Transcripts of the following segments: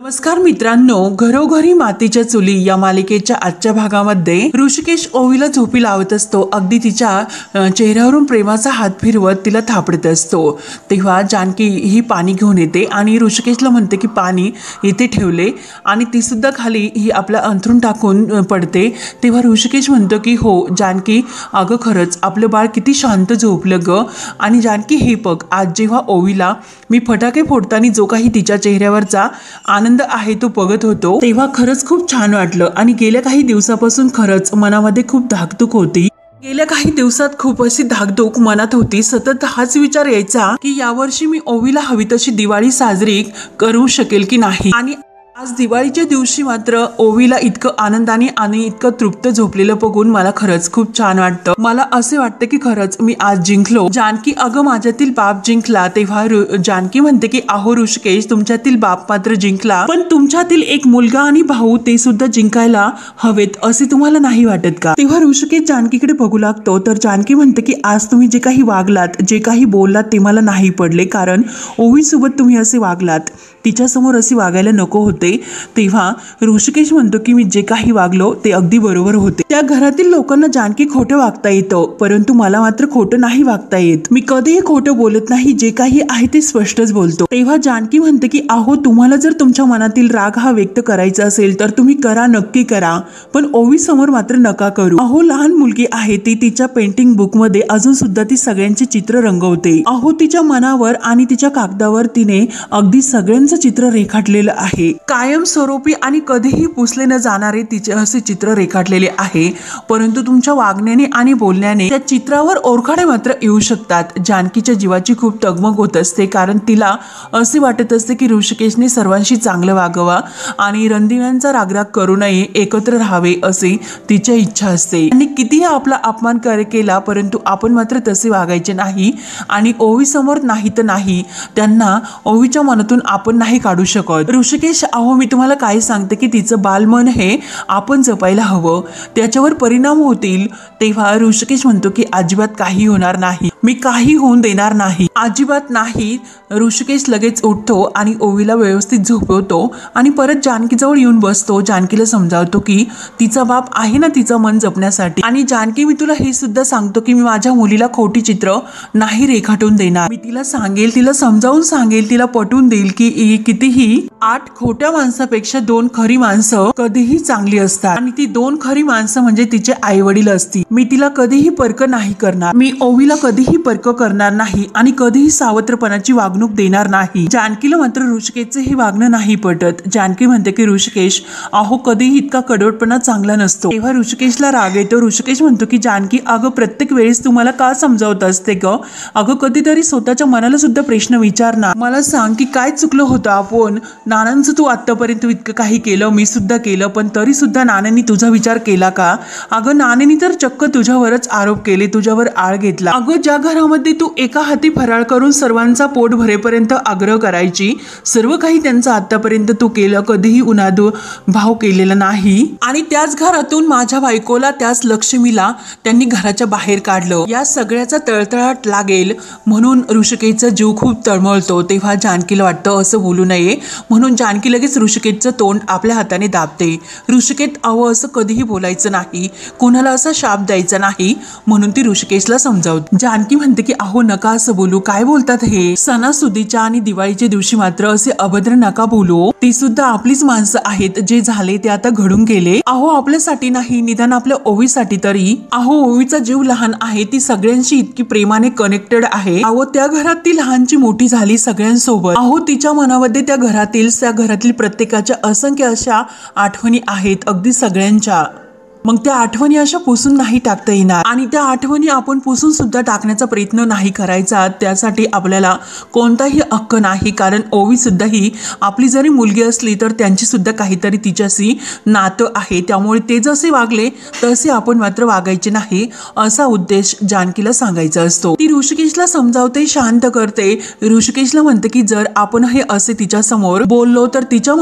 नमस्कार मित्रांनो, घरोघरी मातीच्या चुली या मालिकेच्या आजच्या भागामध्ये ऋषिकेश ओवीला झोपी लावत असतो. अगदी तिच्या चेहऱ्यावरून प्रेमाचा हात फिरवत तिला थापडत असतो. तेव्हा जानकी ही पाणी घेऊन येते आणि ऋषिकेशला म्हणते की पाणी इथे ठेवले आणि ती सुद्धा खाली ही आपला अंथरूण टाकून पडते. तेव्हा ऋषिकेश म्हणतो की हो जानकी, अगं खरंच आपलं बाळ किती शांत झोपलं ग. आणि जानकी हे बघ, आज जेव्हा ओवीला मी फटाके फोडताना जो काही तिच्या चेहऱ्यावरचा आनंद आहे तो बघत होतो तेव्हा खरंच खूप छान वाटलं. आणि गेल्या काही दिवसापासून खरंच मनामध्ये खूप धाकधूक होती. गेल्या काही दिवसात खूप अशी धाकधूक मनात होती. सतत हाच विचार यायचा की यावर्षी मी ओवीला हवी तशी दिवाळी साजरी करू शकेल की नाही. आणि आज दिवाळीच्या दिवशी मात्र ओवीला इतकं आनंदाने आणि इतकं तृप्त झोपलेलं बघून मला खरंच खूप छान वाटतं. मला असे वाटतं की खरंच मी आज जिंकलो. जानकी, अगं माझ्यातील बाप जिंकला. तेव्हा जानकी म्हणते की अहो ऋषिकेश, तुमच्यातील बाप मात्र जिंकला, पण तुमच्यातील एक मुलगा आणि भाऊ ते सुद्धा जिंकायला हवेत असे तुम्हाला नाही वाटत का? तेव्हा ऋषिकेश जानकीकडे बघू लागतो. तर जानकी म्हणते की आज तुम्ही जे काही वागलात, जे काही बोललात ते मला नाही पडले, कारण ओवीसोबत तुम्ही असे वागलात, तिच्यासमोर असे वागायला नको होते. तेव्हा ऋषिकेश म्हणतो की मी जे काही वागलो ते अगदी बरोबर होते. त्या घरातील लोकांना जानकी खोटं वागता येतं, परंतु मला मात्र खोटं नाही वागता येत. मी कधीही खोटं बोलत नाही, जे काही आहे ते स्पष्टच बोलतो. तेव्हा जानकी म्हणते की अहो, तुम्हाला जर तुमच्या मनातील राग हा व्यक्त करायचा असेल तर तुम्ही करा, नक्की करा, पण ओवी समोर मात्र नका करू. अहो, लहान मुलगी आहे, ती तिच्या पेंटिंग बुक मध्ये अजून सुद्धा ती सगळ्यांची चित्र रंगवते. अहो, तिच्या मनावर आणि तिच्या कागदावर तिने अगदी सगळ्यांचं चित्र रेखाटलेलं आहे. कायमस्वरूपी आणि कधीही पुसले न जाणारे तिचे असे चित्र रेखाटलेले आहे. परंतु तुमच्या वागण्याने आणि बोलण्याने त्या चित्रावर ओरखाडे मात्र येऊ शकतात. जानकीच्या जीवाची खूप तगमग होत असते, कारण तिला असे वाटत असते की ऋषिकेशने सर्वांशी चांगलं वागावा आणि रणदिव्यांचा रागराग करू नये, एकत्र राहावे असे तिच्या इच्छा असते. आणि कितीही आपला अपमान केला परंतु आपण मात्र तसे वागायचे नाही. आणि ओवी समोर नाही तर नाही, त्यांना ओवीच्या मनातून आपण नाही काढू शकत. ऋषिकेश, अहो मी तुम्हाला काय सांगते की तिचं बालमन हे आपण जपायला हवं, त्याच्यावर परिणाम होतील. तेव्हा ऋषिकेश म्हणतो की अजिबात काही होणार नाही, मी काही होऊन देणार नाही, अजिबात नाही. ऋषिकेश लगेच उठतो आणि ओवीला व्यवस्थित झोपवतो आणि परत जानकीजवळ येऊन बसतो. जानकीला समजावतो की तिचा बाप आहे ना तिचं मन जपण्यासाठी. आणि जानकी, मी तुला हे सुद्धा सांगतो की मी माझ्या मुलीला खोटी चित्र नाही रेखाटून देणार. मी तिला सांगेल, तिला समजावून सांगेल, तिला पटवून देईल की कितीही 8 खोट्या माणसापेक्षा 2 खरी माणसं कधीही चांगली असतात. आणि ती 2 खरी माणसं म्हणजे तिचे आई वडील असतील. मी तिला कधीही परक नाही करणार, मी ओवीला कधीही परक करणार नाही आणि कधीही सावत्रपणाची वागणूक देणार नाही. जानकीला मात्र ऋषिकेशचे हे वागणं नाही पटत. जानकी म्हणते की ऋषिकेश, अहो कधीही इतका कडवटपणा चांगला नसतो. तेव्हा ऋषिकेशला राग येतो. ऋषिकेश म्हणतो की जानकी, अगं प्रत्येक वेळेस तुम्हाला का समजावत असते ग? अगं कधीतरी स्वतःच्या मनाला सुद्धा प्रश्न विचार ना. मला सांग की काय चुकलं होतं आपण? नानांचं तू आतापर्यंत इतकं काही केलं, मी सुद्धा केलं, पण तरी सुद्धा नानांनी तुझा विचार केला का? अगं नानांनी तर चक्क तुझ्यावरच आरोप केले, तुझ्यावर आळ घेतला. अगं ज्या घरामध्ये तू एका हाती फराळ करून सर्वांचा पोट भरेपर्यंत आग्रह करायची, सर्व काही त्यांचं आतापर्यंत तू केलं, कधीही उन्हादू भाव केलेला नाही. आणि त्याच घरातून माझ्या बायकोला, त्याच लक्ष्मीला त्यांनी घराच्या बाहेर काढलं. या सगळ्याचा तळतळाट लागेल म्हणून ऋषिकेशचा जीव खूप तळमळतो. तेव्हा जानकीला वाटतं असं बोलू नये, म्हणून जानकी लगेच ऋषिकेशचं तोंड आपल्या हाताने दाबते. ऋषिकेश, अहो असं कधीही बोलायचं नाही, कोणाला असा शाप द्यायचा नाही, म्हणून ती ऋषिकेशला समजावते. जानकी म्हणते की अहो नका असं बोलू, काय बोलतात हे? सणासुदीच्या आणि दिवाळीच्या दिवशी मात्र असे अभद्र नका बोलू. ती सुद्धा आपलीच माणसं आहेत, जे झाले ते आता घडून गेले. अहो आपल्यासाठी नाही, निदान आपल्या ओवीसाठी तरी. अहो ओवीचा जीव लहान आहे, ती सगळ्यांशी इतकी प्रेमाने कनेक्टेड आहे. अहो त्या घरात ती लहानची मोठी झाली सगळ्यांसोबत. अहो तिच्या मनामध्ये त्या घरातील प्रत्येकाच्या असंख्य अशा आठवणी आहेत, अगदी सगळ्यांच्या. मग त्या आठवणी अशा पुसून नाही टाकता येणार आणि त्या आठवणी आपण पुसून सुद्धा टाकण्याचा प्रयत्न नाही करायचा. त्यासाठी आपल्याला कोणताही हक्क नाही, कारण ओवी सुद्धा ही आपली जरी मुलगी असली तर त्यांची सुद्धा काहीतरी तिच्याशी नातं आहे. त्यामुळे ते जसे वागले तसे आपण मात्र वागायचे नाही, असा उद्देश जानकीला सांगायचा असतो. ती ऋषिकेशला समजावते, शांत करते. ऋषिकेशला म्हणते की जर आपण हे असे तिच्या समोर बोललो तर तिच्या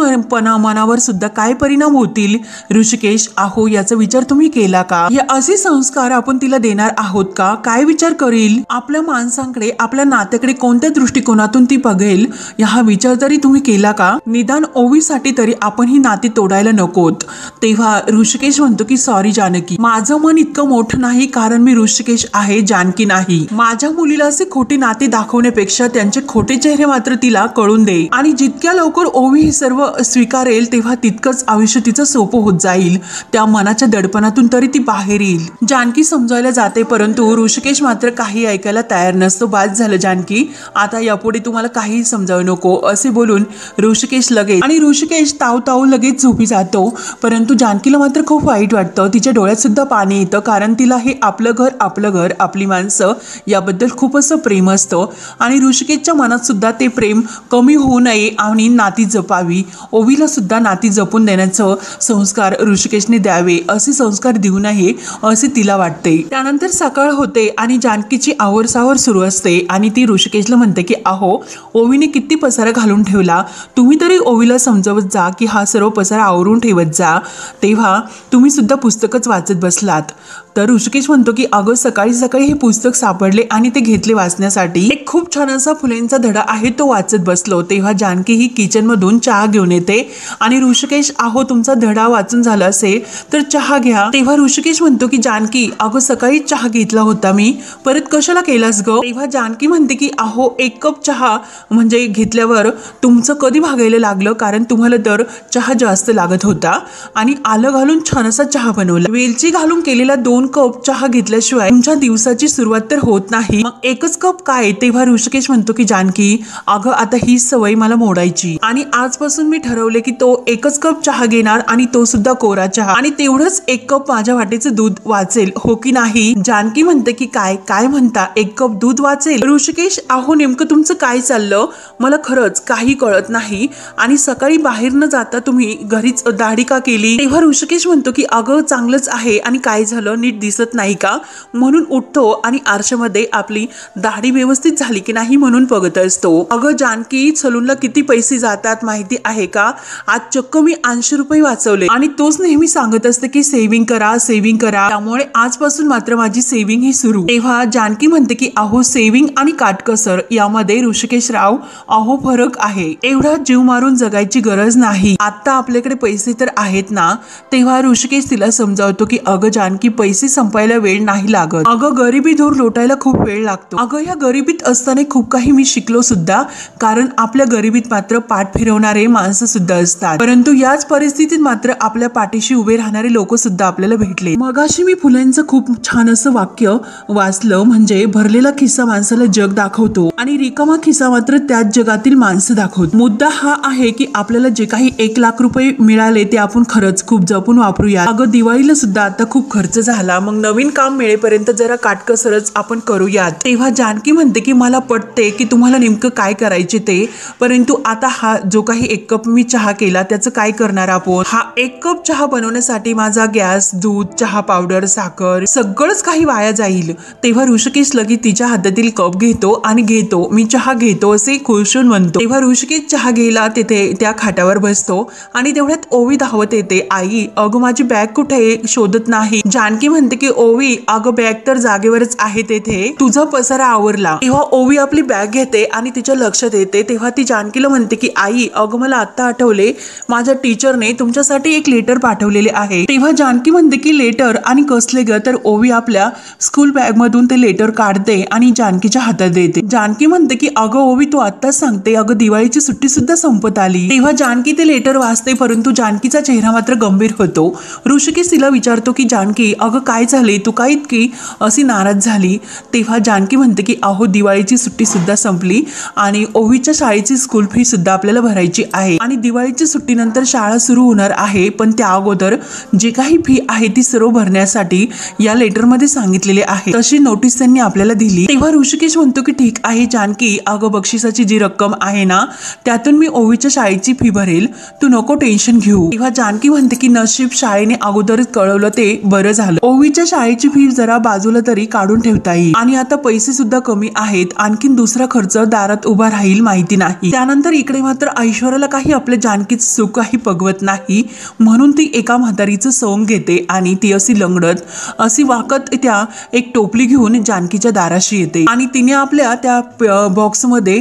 मनावर सुद्धा काय परिणाम होतील. ऋषिकेश, अहो याचा विचार विचार तुम्ही केला का? हे असे संस्कार आपण तिला देणार आहोत का? काय विचार करील? आपल्या माणसांकडे, आपल्या नात्याकडे कोणत्या दृष्टिकोनातून ती बघेल, हा विचार तरी तुम्ही केला का? निदान ओवीसाठी तरी आपण ही नाती तोडायला नकोत. तेव्हा ऋषिकेश म्हणतो की सॉरी जानकी, माझं मन इतकं मोठं नाही, कारण मी ऋषिकेश आहे, जानकी नाही. माझ्या मुलीला असे खोटी नाते दाखवण्यापेक्षा त्यांचे खोटे चेहरे मात्र तिला कळून दे, आणि जितक्या लवकर ओवी हे सर्व स्वीकारेल तेव्हा तितकंच आयुष्य तिचं सोपं होत जाईल. त्या मनाच्या दडपणातून तरी ती बाहेर येईल. जानकी समजायला जाते, परंतु ऋषिकेश मात्र काही ऐकायला तयार नसतो. बाद झालं जानकी, आता यापुढे तुम्हाला काही समजावू नको असे बोलून ऋषिकेश ताव लगेच झोपी जातो. परंतु जानकीला मात्र खूप वाईट वाटतं. तिच्या डोळ्यात सुद्धा पाणी येतं, कारण तिला हे आपलं घर आपली माणसं याबद्दल खूप असं प्रेम असतं, आणि ऋषिकेशच्या मनात सुद्धा ते प्रेम कमी होऊ नये आणि नाती जपावी. ओवीला सुद्धा नाती जपून देण्याचं संस्कार ऋषिकेशने द्यावे, असे संस्कार देऊ नये असे तिला वाटते. त्यानंतर सकाळ होते आणि जानकीची आवरसावर सुरू असते, आणि ती ऋषिकेशला म्हणते की अहो, ओवीने किती पसारा घालून ठेवला, तुम्ही तरी ओवीला समजावत जा की हा सर्व पसारा आवरून ठेवत जा. तेव्हा तुम्ही सुद्धा पुस्तकच वाचत बसलात. तर ऋषिकेश म्हणतो की अगं, सकाळी सकाळी हे पुस्तक सापडले आणि ते घेतले वाचण्यासाठी. एक खूप छान असा फुलेंचा धडा आहे, तो वाचत बसलो. तेव्हा जानकी ही किचन मधून चहा घेऊन येते, आणि ऋषिकेश, अहो, तुमचा धडा वाचून झाला असेल तर चहा घ्या. तेव्हा ऋषिकेश म्हणतो की जानकी, अगं, सकाळी चहा घेतला होता मी, परत कशाला केलास ग? तेव्हा जानकी म्हणते की अहो, 1 कप चहा म्हणजे घेतल्यावर तुमचं कधी भागायला लागलं, कारण तुम्हाला तर चहा जास्त लागत होता, आणि आलं घालून छान असा चहा बनवला. वेलची घालून केलेला 2 कप चहा घेतल्याशिवाय तुमच्या दिवसाची सुरुवात तर होत नाही, मग 1च कप काय? तेव्हा ऋषिकेश म्हणतो की जानकी, अगं, आता ही सवय मला मोडायची, आणि आजपासून मी ठरवले की तो 1च कप चहा घेणार, आणि तो सुद्धा कोरा चहा, आणि तेवढंच 1 कप माझ्या वाटेचं दूध वाचेल, हो की नाही? जानकी म्हणते की काय म्हणता, 1 कप दूध वाचेल? ऋषिकेश, अहो, नेमकं तुमचं काय चाललं, मला खरंच काही कळत नाही, आणि सकाळी बाहेर न जाता तुम्ही घरीच दाढी का केली? तेव्हा ऋषिकेश म्हणतो की अगं, चांगलंच आहे, आणि काय झालं, नीट दिसत नाही का, म्हणून उठतो आणि आरशामध्ये आपली दाढी व्यवस्थित झाली की नाही म्हणून बघत असतो. अगं जानकी, सलूनला किती पैसे जातात माहिती आहे का? आज चक्क मी 80 रुपये वाचवले, आणि तोच नेहमी सांगत असते की सेव्हिंग करा, त्यामुळे आजपासून मात्र माझी सेव्हिंग ही सुरू. तेव्हा जानकी म्हणते की अहो, सेव्हिंग आणि काटकसर यामध्ये ऋषिकेश राव, अहो, फरक आहे. एवढा जीव मारून जगायची गरज नाही, आता आपल्याकडे पैसे तर आहेत ना. तेव्हा ऋषिकेश तिला समजावतो की अगं जानकी, पैसे संपायला वेळ नाही लागत, अगं, गरिबी दूर लोटायला खूप वेळ लागतो. अगं, या गरिबीत असताना खूप काही मी शिकलो सुद्धा, कारण आपल्या गरिबीत मात्र पाठ फिरवणारे माणसं सुद्धा असतात, परंतु याच परिस्थितीत मात्र आपल्या पाठीशी उभे राहणारे लोक सुद्धा आपल्याला भेटले. मगाशी मी फुलेंचं खूप छान असं वाक्य वाचलं, म्हणजे भरलेला खिस्सा माणसाला जग दाखवतो, आणि रिकामा खिस्सा मात्र त्याच जगातील माणसं दाखवतो. मुद्दा हा आहे की आपल्याला जे काही 1 लाख रुपये मिळाले ते आपण खरंच खूप जपून वापरूया. अगं, दिवाळीला सुद्धा आता खूप खर्च झाला, मग नवीन काम मिळेपर्यंत जरा काटकसरच आपण करूयात. तेव्हा जानकी म्हणते की मला पटते की तुम्हाला नेमकं काय करायचे ते, परंतु आता हा जो काही 1 कप मी चहा केला त्याचं काय करणार आपण? हा 1 कप चहा बनवण्यासाठी माझा गॅस, दूध, चहा पावडर, साखर सगळंच काही वाया जाईल. तेव्हा ऋषिकेश लगेच तिच्या हातातील कप घेतो आणि मी चहा घेतो असे खुशून म्हणतो. तेव्हा ऋषिकेश चहा घ्यायला तिथे त्या खाटावर बसतो, आणि तेवढ्यात ओवी धावत येते. आई, अगं, माझी बॅग कुठे? शोधत नाही. जानकी म्हणते की ओवी, अगं, बॅग तर जागेवरच आहे, तेथे तुझा पसारा आवरला. तेव्हा ओवी आपली बॅग घेते आणि तिच्या लक्षात येते. तेव्हा ती जानकीला म्हणते की आई, अगं, मला आता आठवले, माझ्या टीचरने तुमच्यासाठी एक लेटर पाठवलेले आहे. तेव्हा जानकी म्हणते की लेटर, आणि कसले ग? तर ओवी आपल्या स्कूल बॅग मधून ते लेटर काढते आणि जानकीच्या हातात देते. जानकी म्हणते की अगं ओवी, तू आत्ताच सांगते, अगं, दिवाळीची सुट्टी सुद्धा संपत आली. तेव्हा जानकी ते लेटर वाचते, परंतु जानकीचा चेहरा मात्र गंभीर होतो. ऋषिकेश तिला विचारतो की जानकी, अगं, काय झाले, तू काय इतकी अशी नाराज झाली? तेव्हा जानकी म्हणते की अहो, दिवाळीची सुट्टी सुद्धा संपली, आणि ओवीच्या शाळेची स्कूल फी सुद्धा आपल्याला भरायची आहे, आणि दिवाळीच्या सुट्टीनंतर शाळा सुरू होणार आहे, पण त्या अगोदर जे काही फी आहे ती सर्व भरण्यासाठी या लेटरमध्ये सांगितलेले आहे, तशी नोटीस त्यांनी आपल्याला दिली. तेव्हा ऋषिकेश म्हणतो की ठीक आहे जानकी, अगं, बक्षिसाची जी रक्कम आहे ना, त्यातून मी ओवीच्या शाळेची फी भरेल, तू नको टेन्शन घेऊ. तेव्हा जानकी म्हणते की नशीब शाळेने अगोदरच कळवलं ते बरं झालं. ओवीच्या शाळेची फी जरा बाजूला तरी काढून ठेवता येईल आणि आता पैसे सुद्धा कमी आहेत, आणखीन दुसरा खर्च दारात उभा राहील माहिती नाही. त्यानंतर इकडे मात्र ऐश्वर्याला काही आपल्या जानकीचं सुख काही पगवत नाही, म्हणून ती एका म्हातारीचं सोंग घेते आणि ती अशी लंगडत अशी वाकत त्या एक टोपली घेऊन जानकीच्या दाराशी येते आणि तिने आपल्या त्या बॉक्समध्ये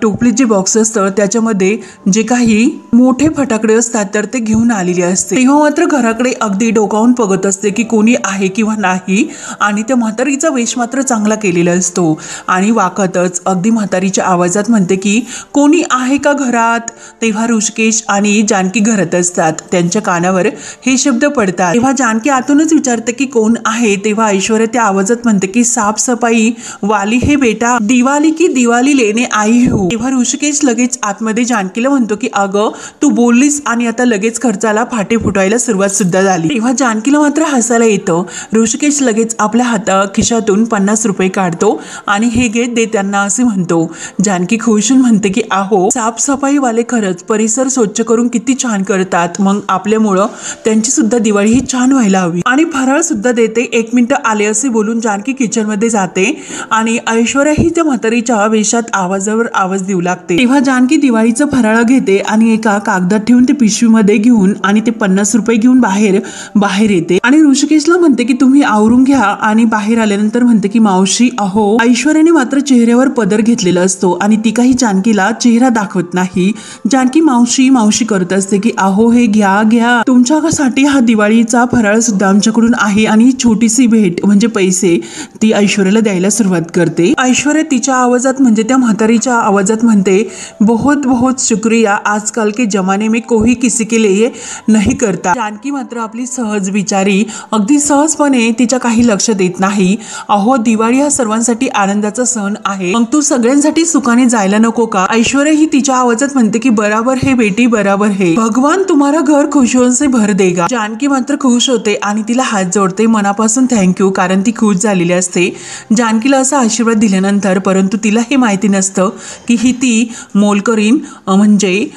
टोपलीत जे बॉक्स असतं त्याच्यामध्ये जे काही मोठे फटाकडे असतात तर ते घेऊन आलेले असते. तेव्हा मात्र घराकडे अगदी डोकावून बघत असते की कोणी आहे किंवा नाही आणि त्या म्हातारीचा वेश मात्र चांगला केलेला असतो आणि वाकतच अगदी म्हातारीच्या आवाजात म्हणते की कोणी आहे का घरात. तेव्हा ऋषिकेश आणि जानकी घरात असतात, त्यांच्या कानावर हे शब्द पडतात. तेव्हा जानकी आतूनच विचारते की कोण आहे. तेव्हा ऐश्वर्या त्या आवाजात म्हणते की साफसफाई वाली हे बेटा, दिवाळी की दिवाळी लेने आई हो. तेव्हा ऋषिकेश लगेच आतमध्ये जानकीला म्हणतो की अगं तू बोललीस आणि आता लगेच खर्चाला फाटे फुटायला सुरुवात सुद्धा झाली. तेव्हा जानकीला मात्र हसायला येतं. ऋषिकेश लगेच आपल्या खिशातून 50 रुपये काढतो आणि हे घे दे त्यांना असे म्हणतो. जानकी खुशून म्हणते की आहो साफसफाई वाले खरंच परिसर स्वच्छ करून किती छान करतात, मग आपल्यामुळं त्यांची सुद्धा दिवाळी ही छान व्हायला हवी आणि फराळ सुद्धा देते. 1 मिनिट आले असे बोलून जानकी किचन मध्ये जाते आणि ऐश्वर्या ही त्या म्हातारीच्या वेशात आवाजावर आवाज देऊ लागते. तेव्हा जानकी दिवाळीचं फराळ घेते आणि एका कागदात ठेवून ते पिशवीमध्ये घेऊन आणि ते 50 रुपये घेऊन बाहेर येते आणि ऋषिकेशला म्हणते की तुम्ही आवरून घ्या आणि बाहेर आल्यानंतर म्हणते की मावशी अहो. ऐश्वर्याने मात्र चेहऱ्यावर पदर घेतलेला असतो आणि ती काही जानकीला चेहरा दाखवत नाही. जानकी मावशी मावशी करत असते की अहो हे घ्या तुमच्यासाठी हा दिवाळीचा फराळ सुद्धा आमच्याकडून आहे आणि छोटीशी भेट म्हणजे पैसे ती ऐश्वर्याला द्यायला सुरुवात करते. ऐश्वर्या तिच्या आवाजात म्हणजे त्या म्हातारीच्या आवाजात म्हणते बहुत बहुत शुक्रिया, आजकाल के जमाने में कोई किसी के लिए नहीं करता. जानकी मात्र आपली सहज विचारी अगदी सहजपणे तिच्या काही लक्ष देत नाही. अहो दिवाळी हा सर्वांसाठी आनंदाचा सण आहे, मग तू सगळ्यांसाठी सुखाने जायला नको का. ऐश्वर्या ही तिच्या आवाजात म्हणते की बराबर है बेटी बराबर है, भगवान तुम्हारा घर खुशियों से भर देगा. जानकी मात्र खुश होते आणि तिला हात जोडते मनापासून थँक्यू, कारण ती खुश झालेली असते जानकीला असा आशीर्वाद दिल्यानंतर. परंतु तिला हे माहिती नसतं की ही ती मोलकरीण म्हणजे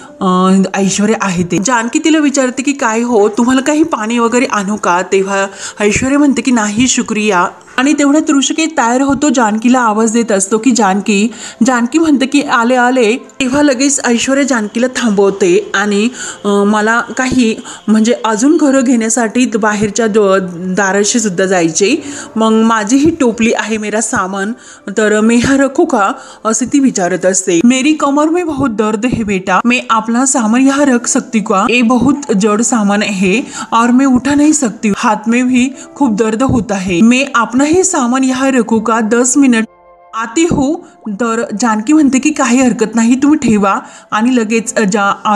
ऐश्वर्या आहे ते. जानकी तिला विचारते की काय हो तुम्हाला काही पाणी वगैरे आणू का. तेव्हा ऐश्वर्या म्हणते की नाही शुक्रिया आणि तेवढ्यात ऋषिकेश तयार होतो. जानकीला आवाज देत असतो की जानकी म्हणते की आले आले. तेव्हा लगेच ऐश्वर्या जानकीला थांबवते आणि मला काही म्हणजे अजून घरं घेण्यासाठी बाहेरच्या दाराशी सुद्धा जायचे, मग माझी ही टोपली आहे मेरा सामान, तर मैं यहाँ रखू का असे ती विचारत असते. मेरी कमर में बहुत दर्द है बेटा, मैं अपना सामान यहाँ रख सकती का. ये बहुत जड़ सामान है और मैं उठा नहीं सकती, हाथ में भी खूप दर्द होता है, मैं अपना हे सामान यहाँ रखू का, 10 मिनिट आती हो. तर जानकी म्हणते की काही हरकत नाही तुम्ही ठेवा आणि लगेच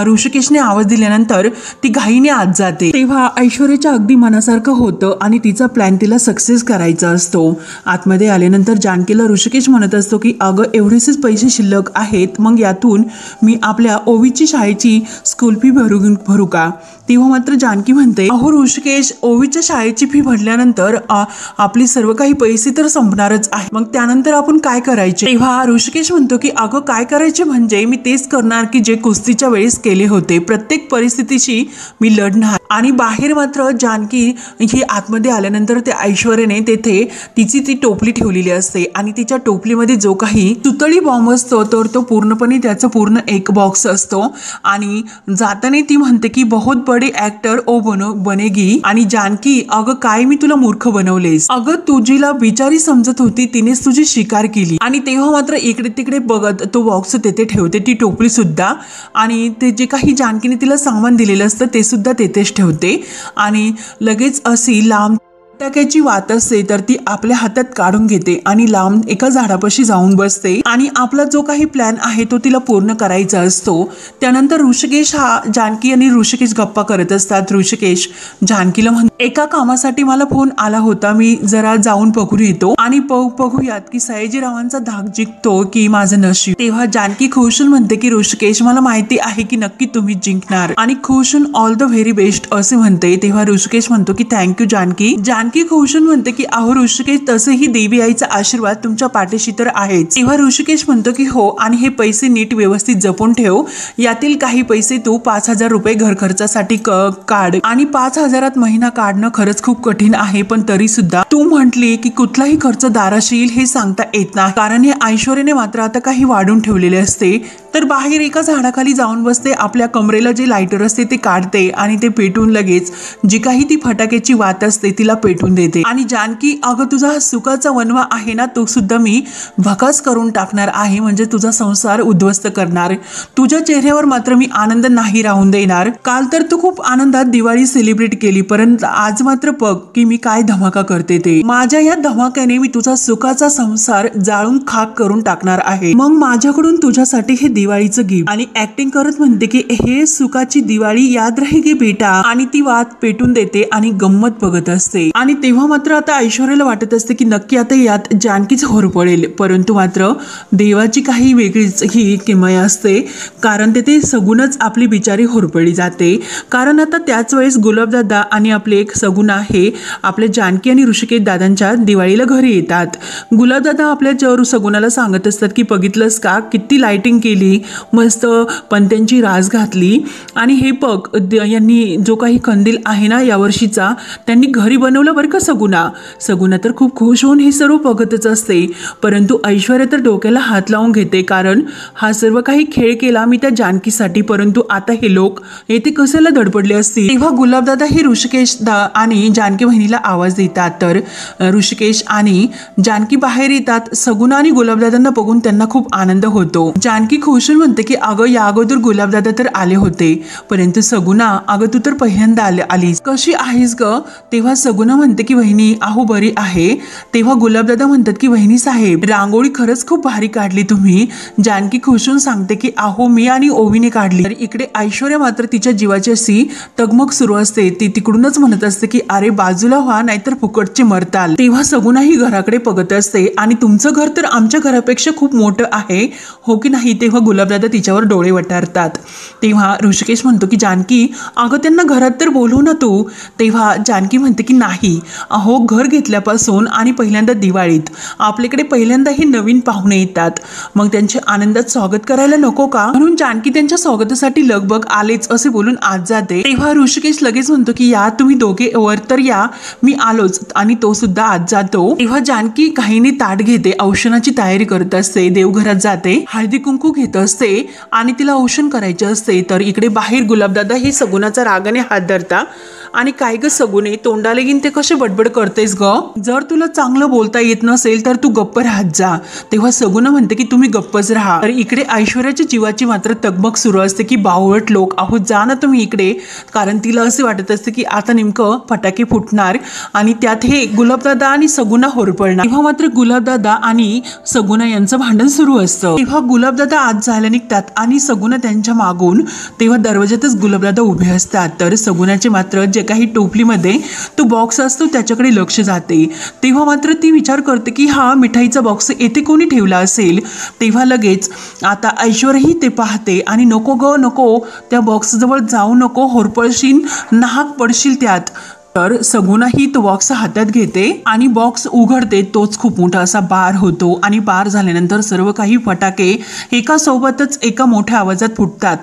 ऋषिकेशने आवाज दिल्यानंतर ती घाईने आत जाते. तेव्हा ऐश्वर्याच्या अगदी मनासारखं होतं आणि तिचा प्लॅन तिला सक्सेस करायचा असतो. आतमध्ये आल्यानंतर जानकीला ऋषिकेश म्हणत असतो की अगं एवढेसेच पैसे शिल्लक आहेत, मग यातून मी आपल्या ओवीची शाळेची स्कूल फी भरू का. तेव्हा मात्र जानकी म्हणते अहो ऋषिकेश ओवीच्या शाळेची फी भरल्यानंतर आपली सर्व काही पैसे तर संपणारच आहे, मग त्यानंतर आपण काय करायचे. तेव्हा ऋषिकेश म्हणतो की अगं काय करायचे म्हणजे मी तेच करणार की जे कुस्तीच्या वेळेस केले होते, प्रत्येक परिस्थितीशी मी लढणार. आणि बाहेर मात्र जानकी ही आतमध्ये आल्यानंतर त्या ऐश्वर्याने तेथे तिची ती टोपली ठेवलेली असते आणि तिच्या टोपलीमध्ये जो काही तुतळी बॉम्ब असतो तर तो पूर्णपणे त्याचा पूर्ण एक बॉक्स असतो आणि जाताना ती म्हणते की बहुत बडे ऍक्टर ओ बनेगी. आणि जानकी अगं काय मी तुला मूर्ख बनवलेस, अगं तुझीला बिचारी समजत होती तिनेच तुझी शिकार केली. आणि तेव्हा मात्र इकडे तिकडे बघत तो बॉक्स तेथे ठेवते ती टोपली सुद्धा आणि ते जे काही जानकीने तिला सामान दिलेलं असतं ते सुद्धा तेथेच ठेवते आणि लगेच अशी लांब फटाक्याची वात असते तर ती आपल्या हातात काढून घेते आणि लांब एका झाडापाशी जाऊन बसते आणि आपला जो काही प्लॅन आहे तो तिला पूर्ण करायचा असतो. त्यानंतर ऋषिकेश हा जानकी आणि ऋषिकेश गप्पा करत असतात. ऋषिकेश जानकीला म्हणतो एका कामासाठी मला फोन आला होता, मी जरा जाऊन बघून येतो आणि बघूयात की सयाजीरावांचा धाक जिंकतो की माझं नशीब. तेव्हा जानकी खुशून म्हणते की ऋषिकेश मला माहिती आहे की नक्की तुम्ही जिंकणार आणि खुशून ऑल द व्हेरी बेस्ट असे म्हणते. तेव्हा ऋषिकेश म्हणतो की थँक्यू जानकी. जानकी खुशून म्हणते की अहो ऋषिकेश, तसेही देवी आईचा आशीर्वाद तुमच्या पाठीशी तर आहेच. तेव्हा ऋषिकेश म्हणतो की हो, आणि हे पैसे नीट व्यवस्थित जपून ठेव. यातील काही पैसे तू 5,000 रुपये घर खर्चासाठी काढ. आणि 5,000 महिना काढणं खरंच खूप कठीण आहे, पण तरी सुद्धा तू म्हटली की कुठलाही खर्च दाराशी येईल हे सांगता येत नाही, कारण हे ऐश्वर्याने मात्र आता काही वाढून ठेवलेले असते. तर बाहेर एका झाडाखाली जाऊन बसते, आपल्या कमरेला जे लायटर असते ते काढते आणि ते पेटून लगेच जी काही ती फटाक्याची वात असते तिला पेटून देते. आणि जानकी, अगं तुझा हा सुखाचा वनवा आहे ना, तो सुद्धा मी भकास करून टाकणार आहे, म्हणजे तुझा संसार उद्ध्वस्त करणार. तुझ्या चेहऱ्यावर मात्र मी आनंद नाही राहून देणार. काल तर तू खूप आनंदात दिवाळी सेलिब्रेट केली, परंतु आज मात्र बघ की मी काय धमाका करते ते. माझ्या या धमाक्याने मी तुझा सुखाचा संसार जाळून खाक करून टाकणार आहे. मग माझ्याकडून तुझ्यासाठी हे दिवाळीचं गिफ्ट. आणि ऍक्टिंग करत म्हणते की हे सुखाची दिवाळी याद राहील बेटा. आणि ती वात पेटून देते आणि गंमत बघत असते. आणि तेव्हा मात्र आता ऐश्वर्याला वाटत असते की नक्की आता यात जानकीच होरपळेल, परंतु मात्र देवाची काही वेगळीच ही किमया असते, कारण ते सगुनच आपली बिचारी होरपळली जाते. कारण आता त्याच वेळेस गुलाबदादा आणि आपले एक सगुण आहे आपल्या जानकी आणि ऋषिकेश दादांच्या दिवाळीला घरी येतात. गुलाबदादा आपल्या सगुणाला सांगत असतात की बघितलंस का, किती लाइटिंग केली, मस्त पणत्यांची रास घातली. आणि हे बघ यांनी जो काही कंदील आहे ना यावर्षीचा त्यांनी घरी बनवलं बरं का. सगुणा तर खूप खुश होऊन हे सर्व बघतच असते, परंतु ऐश्वर्या तर डोक्याला हात लावून घेते, कारण हा सर्व काही खेळ केला मी त्या जानकीसाठी, परंतु आता हे लोक येथे कशाला धडपडले असतील. तेव्हा गुलाबदादा हे ऋषिकेश आणि जानकी बहिणीला आवाज देतात. तर ऋषिकेश आणि जानकी बाहेर येतात. सगुणा आणि गुलाबदादांना बघून त्यांना खूप आनंद होतो. जानकी खुशून म्हणते की अगं या अगोदर गुलाबदादा तर आले होते, परंतु सगुणा अगं तू तर पहिल्यांदा आलीस, कशी आहेस ग. तेव्हा सगुणा म्हणते की वहिनी अहो बरी आहे. तेव्हा गुलाबदादा म्हणतात की वहिनी साहेब रांगोळी खरंच खूप भारी काढली तुम्ही. जानकी खुशून सांगते की अहो मी आणि ओवीने काढली. तर इकडे ऐश्वर्या मात्र तिच्या जीवाची अशी तगमग सुरू असते. ती तिकडूनच म्हणत असते की अरे बाजूला व्हा नाहीतर फुकटचे मरताल. तेव्हा सगुणा ही घराकडे बघत असते आणि तुमचं घर तर आमच्या घरापेक्षा खूप मोठं आहे हो की नाही. तेव्हा गुलाबदादा तिच्यावर डोळे वटारतात. तेव्हा ऋषिकेश म्हणतो की जानकी अगं त्यांना घरात तर बोलू ना तू. तेव्हा जानकी म्हणते की नाही अहो घर घेतल्यापासून आणि पहिल्यांदा दिवाळीत आपल्याकडे पहिल्यांदा हे नवीन पाहुणे येतात, मग त्यांचे आनंदात स्वागत करायला नको का, म्हणून जानकी त्यांच्या स्वागतासाठी लगबग आलेच असे बोलून आत जाते. तेव्हा ऋषिकेश लगेच म्हणतो की या तुम्ही दोघे वर तर या, मी आलोच. आणि तो सुद्धा आत जातो. तेव्हा जानकी काहीने ताट घेते, औषणाची तयारी करत असते, देवघरात जाते, हळदी कुंकू घेत असते आणि तिला औषण करायचे असते. तर इकडे बाहेर गुलाबदादा हे सगुणाचा रागाने हात धरता आणि काय ग सगुणे तोंडाला घेऊन ते कसे बडबड करतेस ग, जर तुला चांगलं बोलता येत नसेल तर तू गप्प राहत जा. तेव्हा सगुणा म्हणते की तुम्ही गप्पच राहा. तर इकडे ऐश्वर्याच्या जीवाची मात्र तगमग सुरू असते की बावळट लोक आहोत जा ना तुम्ही इकडे, कारण तिला असे वाटत असते की आता नेमकं फटाके फुटणार आणि त्यात हे गुलाबदादा आणि सगुणा होरपळणार. तेव्हा मात्र गुलाबदादा आणि सगुणा यांचं भांडण सुरू असतं. तेव्हा गुलाबदादा आत जायला निघतात आणि सगुणा त्यांच्या मागून. तेव्हा दरवाजातच गुलाबदादा उभे असतात. तर सगुणाचे मात्र जे काही टोपलीमध्ये तो बॉक्स असतो त्याच्याकडे लक्ष जाते. तेव्हा मात्र ती विचार करते की हा मिठाईचा बॉक्स येथे कोणी ठेवला असेल. तेव्हा लगेच आता ऐश्वर्याही ते पाहते आणि नको ग नको, त्या बॉक्स जवळ जाऊ नको, होरपळशील, नाहक पडशील त्यात. तर सगुणाही तो बॉक्स हातात घेते आणि बॉक्स उघडते. तोच खूप मोठा असा बार होतो आणि बार झाल्यानंतर सर्व काही फटाके एका सोबतच एका मोठ्या आवाजात फुटतात.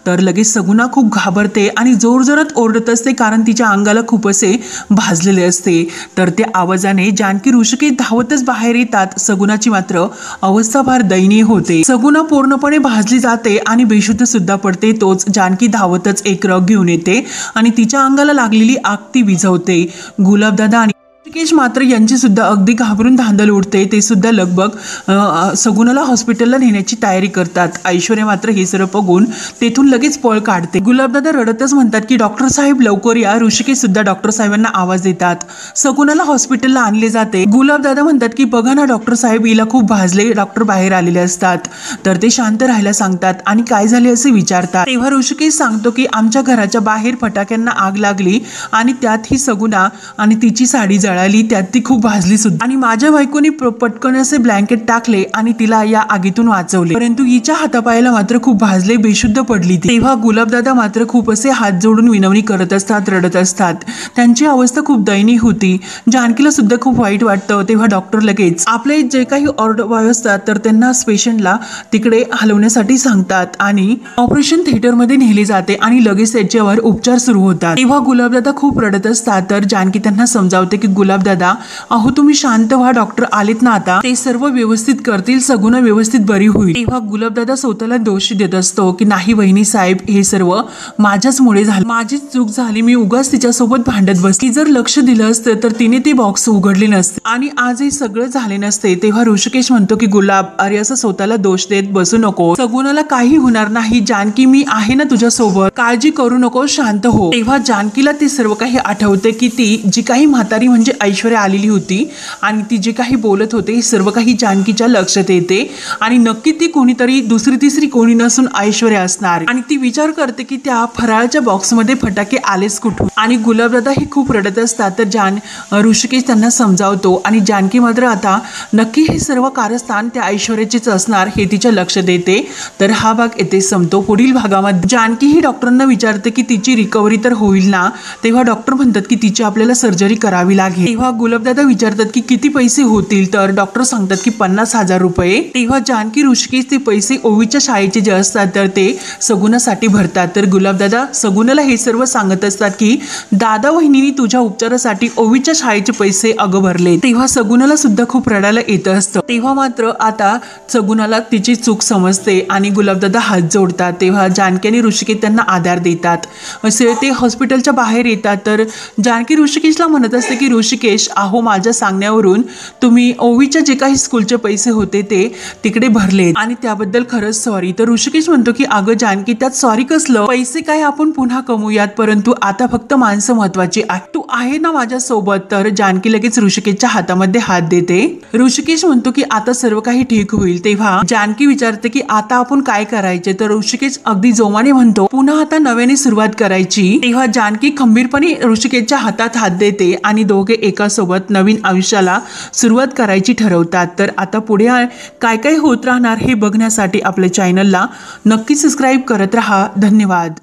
तर लगेच सगुणा खूप घाबरते आणि जोरजोरात ओरडत असते, कारण तिच्या अंगाला खूप असे भाजलेले असते. तर त्या आवाजाने जानकी ऋषिकेश धावतच बाहेर येतात. सगुणाची मात्र अवस्था फार दयनीय होते. सगुणा पूर्णपणे भाजली जाते आणि बेशुद्ध सुद्धा पडते. तोच जानकी धावतच एक रग घेऊन येते आणि तिच्या अंगाला लागलेली आग ती होते. गुलाबदादा आणि ऋषिकेश मात्र यांची सुद्धा अगदी घाबरून धांदल उडते. ते सुद्धा लगबग सगुणाला हॉस्पिटलला नेण्याची तयारी करतात. ऐश्वर्या मात्र हे सर्व बघून तेथून लगेच पळ काढते. गुलाबदादा रडतच म्हणतात की डॉक्टर साहेब लवकर या. ऋषिकेश सुद्धा डॉक्टर साहेबांना आवाज देतात. सगुणाला हॉस्पिटलला आणले जाते. गुलाबदादा म्हणतात की बघा ना डॉक्टर साहेब हिला खूप भाजले. डॉक्टर बाहेर आलेले असतात. तर ते शांत राहायला सांगतात आणि काय झाले असे विचारतात. तेव्हा ऋषिकेश सांगतो की आमच्या घराच्या बाहेर फटाक्यांना आग लागली आणि त्यात ही सगुणा आणि तिची साडी जळाली, त्यात ती खूप भाजली सुद्धा आणि माझ्या बायकोने पटकन असे ब्लँकेट टाकले आणि तिला या आगीतून वाचवले, परंतु हिच्या हातापायाला मात्र खूप भाजले, बेशुद्ध पडली ती। तेव्हा गुलाबदादा मात्र खूप असे हात जोडून विनवणी करत असतात, रडत असतात। त्यांची अवस्था खूप दयनीय होती। जानकीला सुद्धा खूप वाईट वाटतं। तेव्हा डॉक्टर लगेच आपले जे काही ऑर्डर असतात तर त्यांना पेशंटला तिकडे हलवण्यासाठी सांगतात आणि ऑपरेशन थिएटर मध्ये नेले जाते आणि लगेच त्याच्यावर उपचार सुरू होतात। तेव्हा गुलाबदादा खूप रडत असतात, तर जानकी त्यांना समजावते की गुलाबदादा, अहो तुम्ही शांत व्हा, डॉक्टर आलेत ना, आता ते सर्व व्यवस्थित करतील, सगुना व्यवस्थित बरी होईल। तेव्हा गुलाबदादा स्वतःला दोष देत असतो की नाही वहिनी साहेब, हे सर्व माझ्याच मुळे झालं, माझीच चूक झाली, मी उगाच तिच्यासोबत भांडत बसली, जर लक्ष दिलं असतं तर तिने ते बॉक्स उघडले नसते आणि आज हे सगळं झाले नसते। तेव्हा ऋषिकेश म्हणतो की गुलाब, अरे असं स्वतःला दोष देत बसू नको, सगुनाला काही होणार नाही, जानकी मी आहे ना तुझ्यासोबत, काळजी करू नको, शांत हो। तेव्हा जानकीला ते सर्व काही आठवते की ती जी काही म्हातारी म्हणजे ऐश्वर्या आलेली होती आणि ती जे काही बोलत होते सर्व काही जानकीच्या लक्षात येते आणि नक्की ती कोणीतरी दुसरी तिसरी कोणी नसून ऐश्वर्या असणार आणि ती विचार करते की त्या फराळच्या बॉक्समध्ये फटाके आलेच कुठून आणि गुलाबदादा ही खूप रडत असतात। तर ऋषिकेश त्यांना समजावतो आणि जानकी मात्र आता नक्की हे सर्व कारस्थान त्या ऐश्वर्याचेच असणार हे तिच्या लक्षात येते। तर हा भाग येथे संपतो। पुढील भागामध्ये जानकी ही डॉक्टरांना विचारते की तिची रिकव्हरी तर होईल ना, तेव्हा डॉक्टर म्हणतात की तिची आपल्याला सर्जरी करावी लागेल। तेव्हा गुलाबदादा विचारतात की किती पैसे होतील, तर डॉक्टर सांगतात की 50,000 रुपये। तेव्हा जानकी ऋषिकेश ते पैसे ओवीच्या शाळेचे जे असतात तर ते सगुनासाठी भरतात। तर गुलाबदादा सगुनाला हे सर्व सांगत असतात की दादा वहिनीने तुझ्या उपचारासाठी ओवीच्या शाळेचे पैसे अगं भरले। तेव्हा सगुनाला सुद्धा खूप रडायला येत असतं। तेव्हा मात्र आता सगुनाला तिची चूक समजते आणि गुलाबदादा हात जोडतात। तेव्हा जानकी आणि ऋषिकेश त्यांना आधार देतात। असे ते हॉस्पिटलच्या बाहेर येतात। तर जानकी ऋषिकेशला म्हणत असते की ऋषिकेश, अहो माझ्या सांगण्यावरून तुम्ही ओवीच्या जे काही स्कूलचे पैसे होते ते तिकडे भरले आणि त्याबद्दल खरंच सॉरी। तर ऋषिकेश म्हणतो की अगं जानकी, त्यात सॉरी कसलं, पैसे काय आपण पुन्हा कमवूयात, परंतु आता फक्त माणसं महत्वाची आहे, तू आहे ना माझ्या सोबत। तर जानकी लगेच ऋषिकेशच्या हातामध्ये हात देते। ऋषिकेश म्हणतो की आता सर्व काही ठीक होईल। तेव्हा जानकी विचारते की आता आपण काय करायचे, तर ऋषिकेश अगदी जोमाने म्हणतो पुन्हा आता नव्याने सुरुवात करायची। तेव्हा जानकी खंबीरपणे ऋषिकेशच्या हातात हात देते आणि दोघे एका सोबत नवीन आयुष्याला सुरुवात करायची ठरवतात। तर आता पुढे काय काय होत राहणार हे बघण्यासाठी आपल्या चॅनलला नक्की सबस्क्राईब करत राहा। धन्यवाद।